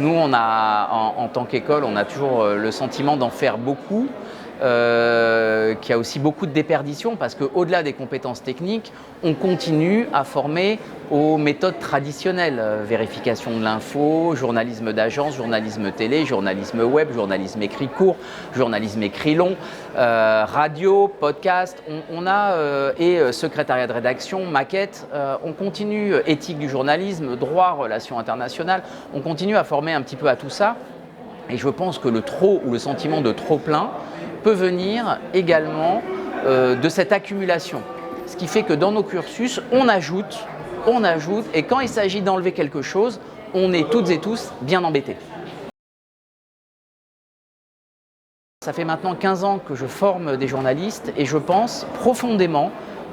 Nous, en tant qu'école, on a toujours le sentiment d'en faire beaucoup. Qu'il y a aussi beaucoup de déperdition parce qu'au-delà des compétences techniques, on continue à former aux méthodes traditionnelles. Vérification de l'info, journalisme d'agence, journalisme télé, journalisme web, journalisme écrit court, journalisme écrit long, radio, podcast, et secrétariat de rédaction, maquette. On continue, éthique du journalisme, droit, relations internationales, on continue à former un petit peu à tout ça. Et je pense que le trop ou le sentiment de trop plein peut venir également de cette accumulation. Ce qui fait que dans nos cursus, on ajoute, et quand il s'agit d'enlever quelque chose, on est toutes et tous bien embêtés. Ça fait maintenant 15 ans que je forme des journalistes et je pense profondément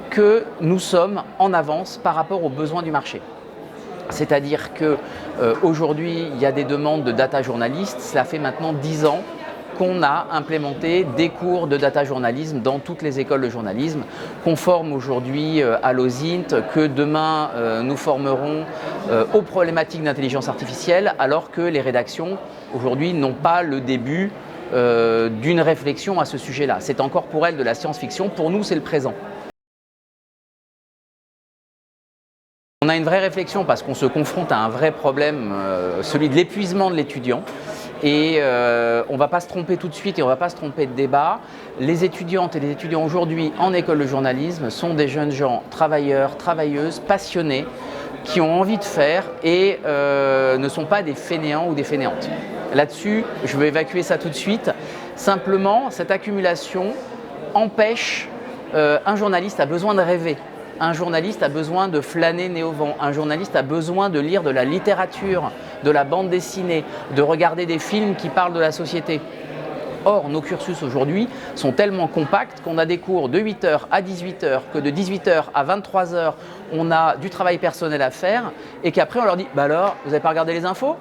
que nous sommes en avance par rapport aux besoins du marché. C'est-à-dire qu'aujourd'hui, il y a des demandes de data journalistes. Ça fait maintenant 10 ans qu'on a implémenté des cours de data journalisme dans toutes les écoles de journalisme, qu'on forme aujourd'hui à l'OSINT, que demain nous formerons aux problématiques d'intelligence artificielle, alors que les rédactions aujourd'hui n'ont pas le début d'une réflexion à ce sujet-là. C'est encore pour elles de la science-fiction, pour nous c'est le présent. On a une vraie réflexion parce qu'on se confronte à un vrai problème, celui de l'épuisement de l'étudiant. Et on ne va pas se tromper tout de suite et on ne va pas se tromper de débat. Les étudiantes et les étudiants aujourd'hui en école de journalisme sont des jeunes gens travailleurs, travailleuses, passionnés, qui ont envie de faire et ne sont pas des fainéants ou des fainéantes. Là-dessus, je veux évacuer ça tout de suite. Simplement, cette accumulation empêche, un journaliste a besoin de rêver. Un journaliste a besoin de flâner nez au vent. Un journaliste a besoin de lire de la littérature, de la bande dessinée, de regarder des films qui parlent de la société. Or, nos cursus aujourd'hui sont tellement compacts qu'on a des cours de 8h à 18h, que de 18h à 23h, on a du travail personnel à faire et qu'après on leur dit « Bah alors, vous n'avez pas regardé les infos ?